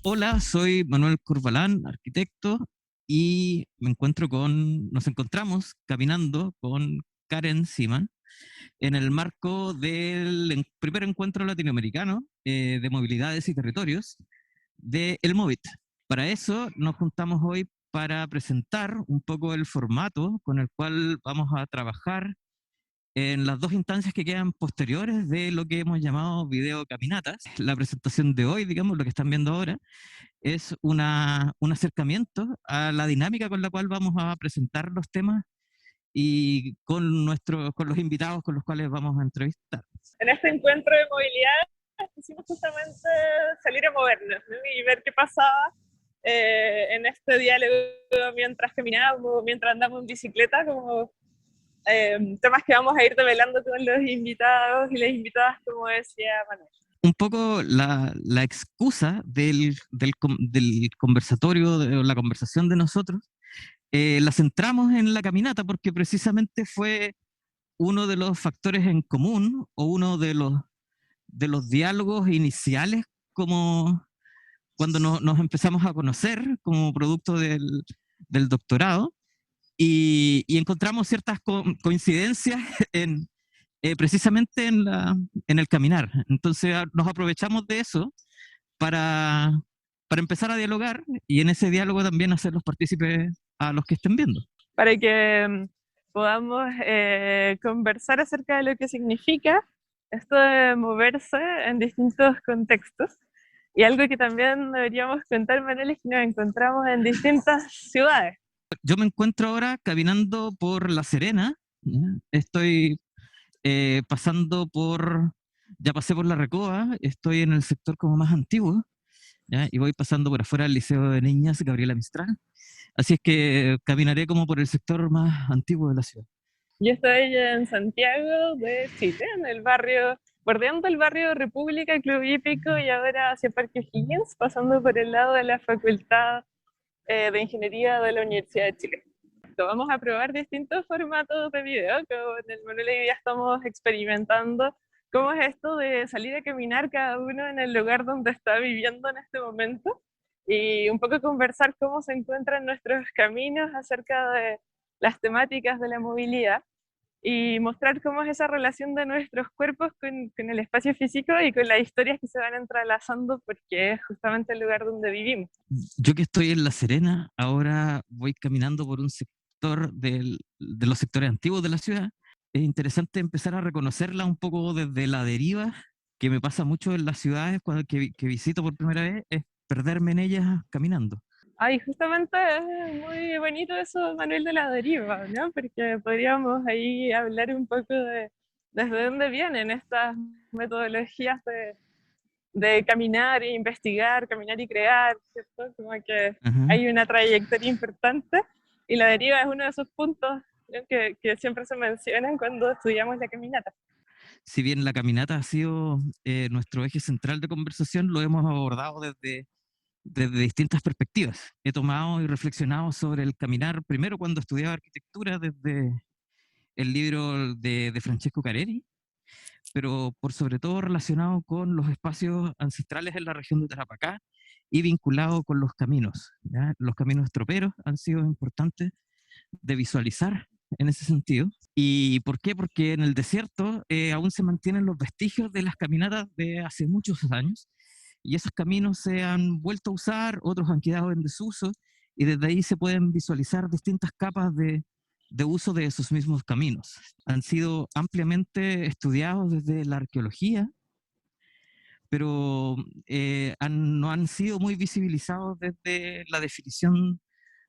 Hola, soy Manuel Corbalán, arquitecto, y nos encontramos caminando con Karen Siman en el marco del primer encuentro latinoamericano de movilidades y territorios de El Movit. Para eso nos juntamos hoy para presentar un poco el formato con el cual vamos a trabajar en las dos instancias que quedan posteriores de lo que hemos llamado videocaminatas. La presentación de hoy, digamos, lo que están viendo ahora, es un acercamiento a la dinámica con la cual vamos a presentar los temas y con los invitados con los cuales vamos a entrevistar. En este encuentro de movilidad quisimos justamente salir a movernos, ¿no? Y ver qué pasaba en este diálogo mientras caminamos, mientras andamos en bicicleta, como temas que vamos a ir develando con los invitados y las invitadas, como decía Manuel. Un poco la excusa del conversatorio, o la conversación de nosotros, la centramos en la caminata porque precisamente fue uno de los factores en común o uno de los diálogos iniciales, como cuando nos empezamos a conocer como producto del doctorado, y encontramos ciertas coincidencias precisamente en el caminar. Entonces nos aprovechamos de eso para, para empezar a dialogar y en ese diálogo también hacer los partícipes a los que estén viendo. Para que podamos conversar acerca de lo que significa esto de moverse en distintos contextos. Y algo que también deberíamos contar, Manuel, es que nos encontramos en distintas ciudades. Yo me encuentro ahora caminando por La Serena, ¿ya? Estoy pasando ya pasé por La Recoba, estoy en el sector como más antiguo, ¿ya? Y voy pasando por afuera del Liceo de Niñas Gabriela Mistral. Así es que caminaré como por el sector más antiguo de la ciudad. Yo estoy en Santiago de Chile, en el barrio, bordeando el barrio República, Club Hípico y ahora hacia Parque O'Higgins, pasando por el lado de la Facultad de Ingeniería de la Universidad de Chile. Vamos a probar distintos formatos de video, como en el Manuel y ya estamos experimentando cómo es esto de salir a caminar cada uno en el lugar donde está viviendo en este momento y un poco conversar cómo se encuentran nuestros caminos acerca de las temáticas de la movilidad y mostrar cómo es esa relación de nuestros cuerpos con el espacio físico y con las historias que se van entrelazando porque es justamente el lugar donde vivimos. Yo que estoy en La Serena, ahora voy caminando por un sector de los sectores antiguos de la ciudad. Es interesante empezar a reconocerla un poco desde la deriva, que me pasa mucho en las ciudades que visito por primera vez, es perderme en ellas caminando. Ay, justamente es muy bonito eso, Manuel, de la deriva, ¿no? Porque podríamos ahí hablar un poco de desde dónde vienen estas metodologías de caminar e investigar, caminar y crear, ¿cierto? Como que Ajá. hay una trayectoria importante y la deriva es uno de esos puntos, ¿no? que siempre se mencionan cuando estudiamos la caminata. Si bien la caminata ha sido nuestro eje central de conversación, lo hemos abordado desde distintas perspectivas. He tomado y reflexionado sobre el caminar, primero cuando estudiaba arquitectura, desde el libro de Francesco Careri, pero por sobre todo relacionado con los espacios ancestrales en la región de Tarapacá y vinculado con los caminos, ¿ya? Los caminos troperos han sido importantes de visualizar en ese sentido. ¿Y por qué? Porque en el desierto aún se mantienen los vestigios de las caminatas de hace muchos años y esos caminos se han vuelto a usar, otros han quedado en desuso y desde ahí se pueden visualizar distintas capas de uso de esos mismos caminos. Han sido ampliamente estudiados desde la arqueología, pero no han sido muy visibilizados desde la definición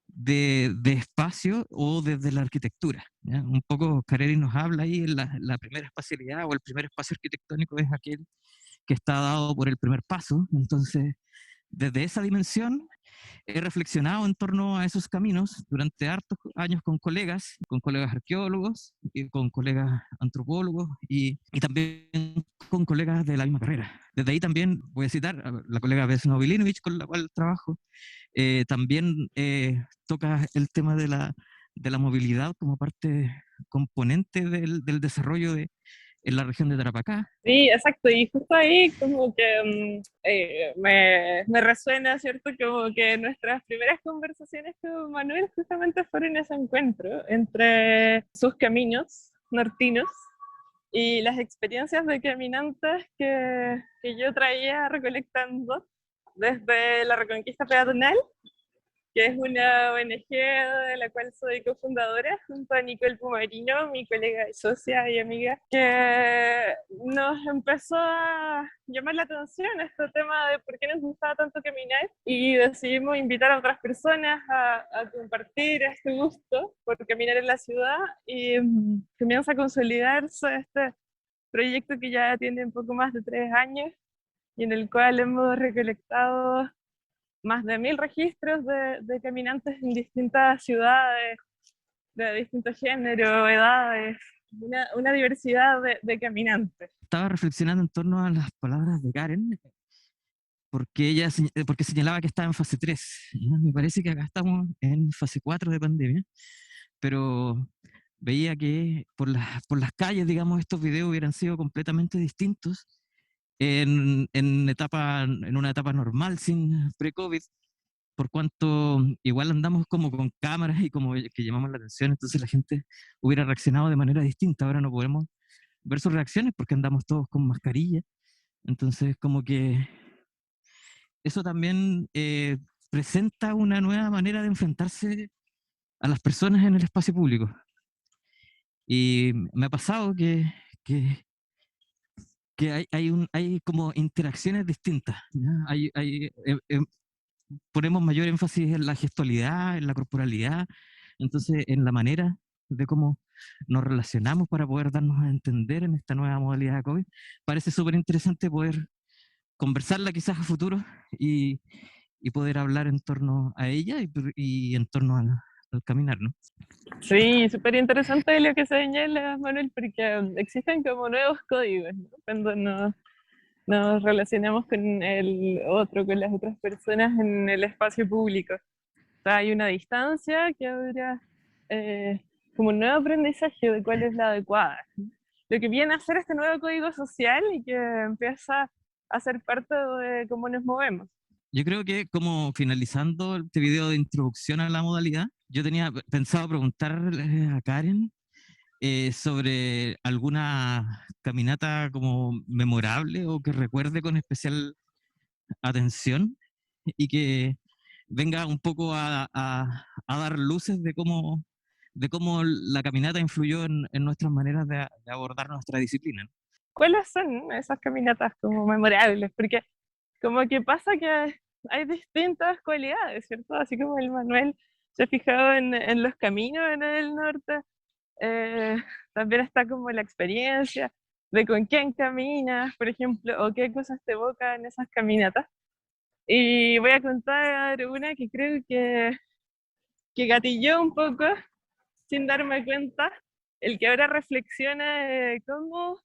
de espacio o desde la arquitectura, ¿ya? Un poco Careri nos habla ahí en la primera espacialidad o el primer espacio arquitectónico es aquel que está dado por el primer paso. Entonces, desde esa dimensión, he reflexionado en torno a esos caminos durante hartos años con colegas arqueólogos, y con colegas antropólogos y también con colegas de la misma carrera. Desde ahí también voy a citar a la colega Vesna Bilinovich, con la cual trabajo. También toca el tema de la movilidad como parte componente del desarrollo en la región de Tarapacá. Sí, exacto, y justo ahí como que me resuena, ¿cierto? Como que nuestras primeras conversaciones con Manuel justamente fueron ese encuentro entre sus caminos nortinos y las experiencias de caminantes que yo traía recolectando desde la Reconquista Peatonal, que es una ONG de la cual soy cofundadora, junto a Nicole Pumarino, mi colega y socia y amiga, que nos empezó a llamar la atención este tema de por qué nos gustaba tanto caminar, y decidimos invitar a otras personas a compartir este gusto por caminar en la ciudad, y comienza a consolidarse este proyecto que ya tiene un poco más de 3 años y en el cual hemos recolectado más de 1000 registros de caminantes en distintas ciudades, de distintos géneros, edades, una diversidad de caminantes. Estaba reflexionando en torno a las palabras de Karen, porque porque señalaba que estaba en fase 3. ¿Ya? Me parece que acá estamos en fase 4 de pandemia, pero veía que por las calles, digamos, estos videos hubieran sido completamente distintos en una etapa normal, sin pre-COVID, por cuanto igual andamos como con cámaras y como que llamamos la atención, entonces la gente hubiera reaccionado de manera distinta. Ahora no podemos ver sus reacciones porque andamos todos con mascarilla, entonces como que eso también presenta una nueva manera de enfrentarse a las personas en el espacio público. Y me ha pasado que hay como interacciones distintas, ¿ya? Ponemos mayor énfasis en la gestualidad, en la corporalidad, entonces en la manera de cómo nos relacionamos para poder darnos a entender en esta nueva modalidad de COVID. Parece súper interesante poder conversarla quizás a futuro y, y poder hablar en torno a ella y en torno al caminar, ¿no? Sí, súper interesante lo que señala Manuel, porque existen como nuevos códigos, ¿no? Cuando nos relacionamos con el otro, con las otras personas en el espacio público. O sea, hay una distancia que ahora como un nuevo aprendizaje de cuál es la adecuada. Lo que viene a ser este nuevo código social y que empieza a ser parte de cómo nos movemos. Yo creo que como finalizando este video de introducción a la modalidad, yo tenía pensado preguntarle a Karen sobre alguna caminata como memorable o que recuerde con especial atención y que venga un poco a dar luces de cómo la caminata influyó en nuestras maneras de abordar nuestra disciplina, ¿no? ¿Cuáles son esas caminatas como memorables? Porque como que pasa que hay distintas cualidades, ¿cierto? Así como el Manuel se ha fijado en los caminos en el norte, eh, también está como la experiencia de con quién caminas, por ejemplo, o qué cosas te evocan esas caminatas. Y voy a contar una que creo que gatilló un poco sin darme cuenta, el que ahora reflexiona cómo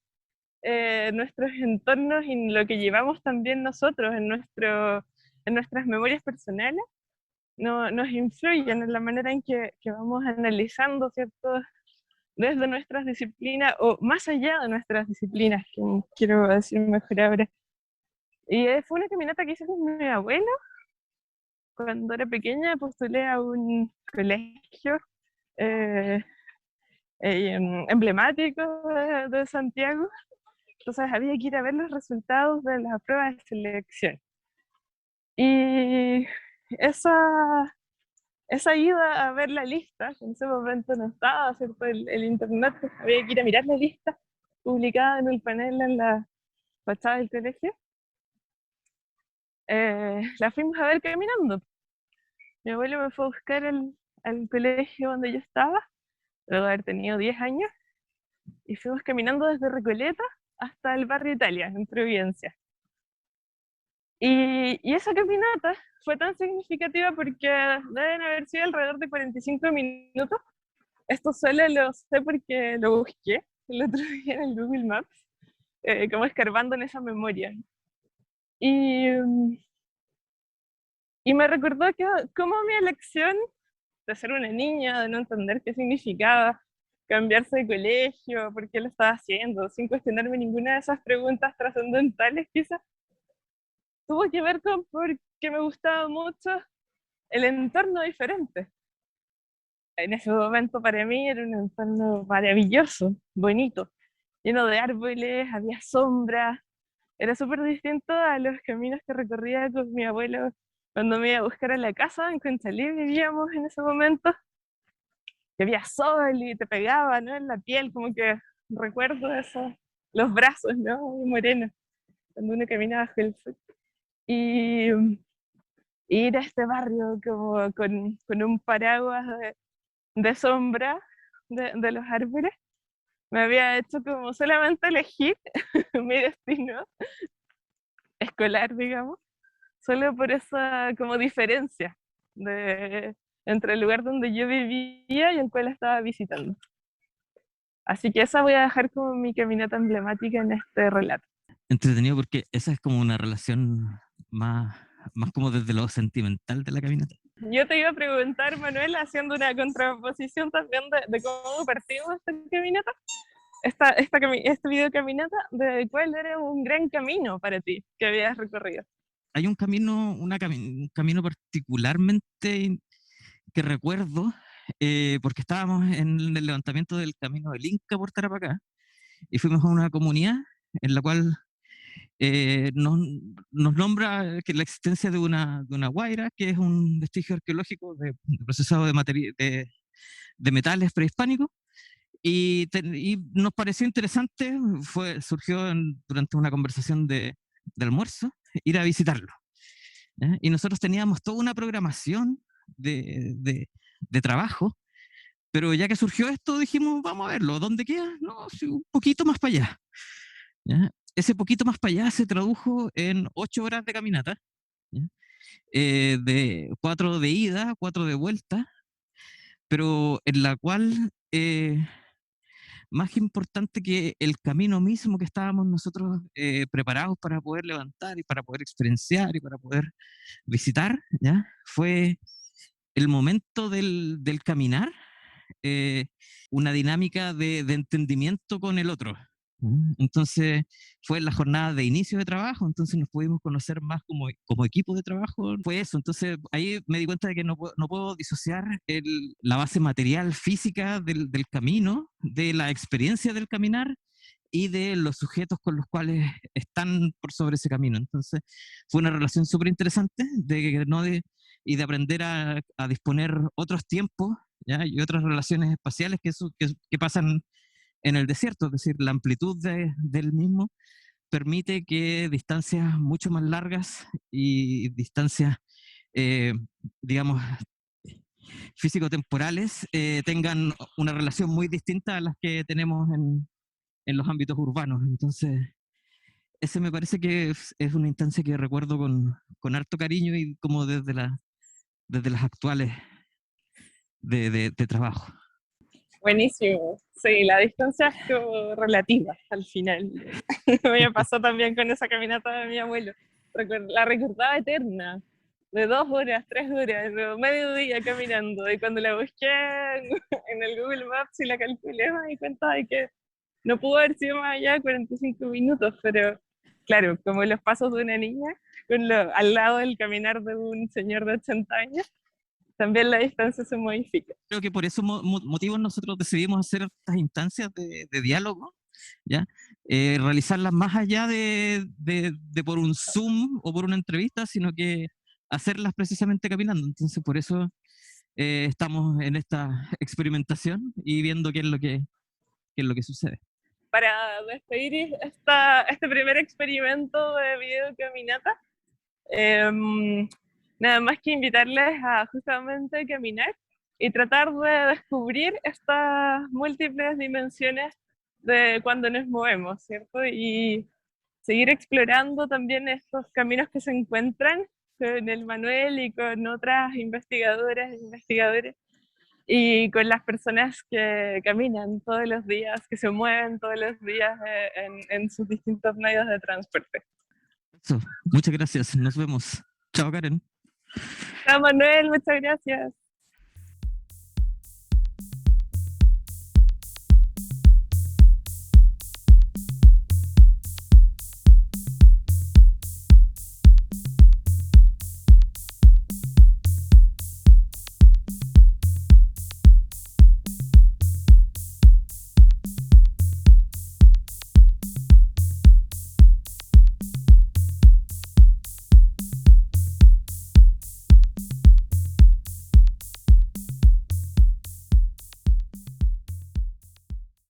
nuestros entornos y lo que llevamos también nosotros en nuestras memorias personales nos influyen en la manera en que vamos analizando, ¿cierto? Desde nuestras disciplinas o más allá de nuestras disciplinas, que quiero decir mejor ahora. Y fue una caminata que hice con mi abuelo cuando era pequeña, postulé a un colegio eh, emblemático de Santiago. Entonces había que ir a ver los resultados de las pruebas de selección. Y esa ida a ver la lista, que en ese momento no estaba, ¿cierto? El internet, pues, había que ir a mirar la lista publicada en el panel en la fachada del colegio. La fuimos a ver caminando. Mi abuelo me fue a buscar al colegio donde yo estaba, luego de haber tenido 10 años, y fuimos caminando desde Recoleta hasta el barrio Italia, en Providencia. Y esa caminata fue tan significativa porque deben haber sido alrededor de 45 minutos. Esto solo lo sé porque lo busqué el otro día en el Google Maps, como escarbando en esa memoria. Y, y me recordó que como mi elección de ser una niña, de no entender qué significaba cambiarse de colegio, por qué lo estaba haciendo, sin cuestionarme ninguna de esas preguntas trascendentales quizás. Tuvo que ver con porque me gustaba mucho el entorno diferente. En ese momento para mí era un entorno maravilloso, bonito, lleno de árboles, había sombra. Era súper distinto a los caminos que recorría con mi abuelo cuando me iba a buscar a la casa. En Conchalí vivíamos en ese momento, que había sol y te pegaba, ¿no? En la piel, como que recuerdo eso, los brazos, ¿no? Muy morenos, cuando uno caminaba bajo el sol. Y ir a este barrio como con un paraguas de sombra de los árboles, me había hecho como solamente elegir mi destino escolar, digamos, solo por esa como diferencia entre el lugar donde yo vivía y el cual estaba visitando. Así que esa voy a dejar como mi caminata emblemática en este relato. Entretenido porque esa es como una relación más, más como desde lo sentimental de la caminata. Yo te iba a preguntar, Manuel, haciendo una contraposición también de cómo partimos esta caminata, este video caminata, de cuál era un gran camino para ti que habías recorrido. Hay un camino, un camino particularmente que recuerdo, porque estábamos en el levantamiento del camino del Inca por Tarapacá, y fuimos a una comunidad en la cual nos nombra que la existencia de una guaira, que es un vestigio arqueológico de procesado de metales prehispánicos, y nos pareció interesante, surgió durante una conversación de almuerzo, ir a visitarlo. ¿Ya? Y nosotros teníamos toda una programación de trabajo, pero ya que surgió esto, dijimos, vamos a verlo, ¿dónde queda? No, sí, un poquito más para allá. ¿Ya? Ese poquito más para allá se tradujo en 8 horas de caminata, ¿ya? De 4 de ida, 4 de vuelta, pero en la cual, más importante que el camino mismo que estábamos nosotros preparados para poder levantar y para poder experienciar y para poder visitar, ¿ya? Fue el momento del caminar, eh, una dinámica de entendimiento con el otro. Entonces fue la jornada de inicio de trabajo, entonces nos pudimos conocer más como equipo de trabajo. Fue eso, entonces ahí me di cuenta de que no puedo disociar la base material física del camino, de la experiencia del caminar y de los sujetos con los cuales están por sobre ese camino. Entonces fue una relación súper interesante y de aprender a disponer otros tiempos, ¿ya? Y otras relaciones espaciales que pasan en el desierto, es decir, la amplitud del mismo permite que distancias mucho más largas y distancias, eh, digamos, físico-temporales tengan una relación muy distinta a las que tenemos en los ámbitos urbanos. Entonces, ese me parece que es una instancia que recuerdo con harto cariño y como desde las actuales de trabajo. Buenísimo. Sí, la distancia es como relativa al final. Me pasó también con esa caminata de mi abuelo. La recordaba eterna, de 2 horas, 3 horas, de medio día caminando. Y cuando la busqué en el Google Maps y la calculé, me di cuenta de que no pudo haber sido más allá de 45 minutos, pero claro, como los pasos de una niña, al lado del caminar de un señor de 80 años, también la distancia se modifica. Creo que por esos motivos nosotros decidimos hacer estas instancias de diálogo, ¿ya? Realizarlas más allá de por un Zoom o por una entrevista, sino que hacerlas precisamente caminando. Entonces, por eso estamos en esta experimentación y viendo qué es lo que sucede. Para despedir este primer experimento de video caminata, nada más que invitarles a justamente caminar y tratar de descubrir estas múltiples dimensiones de cuando nos movemos, ¿cierto? Y seguir explorando también estos caminos que se encuentran con el Manuel y con otras investigadoras e investigadores y con las personas que caminan todos los días, que se mueven todos los días en sus distintos medios de transporte. Eso. Muchas gracias. Nos vemos. Chao, Karen. Chao, Manuel, muchas gracias.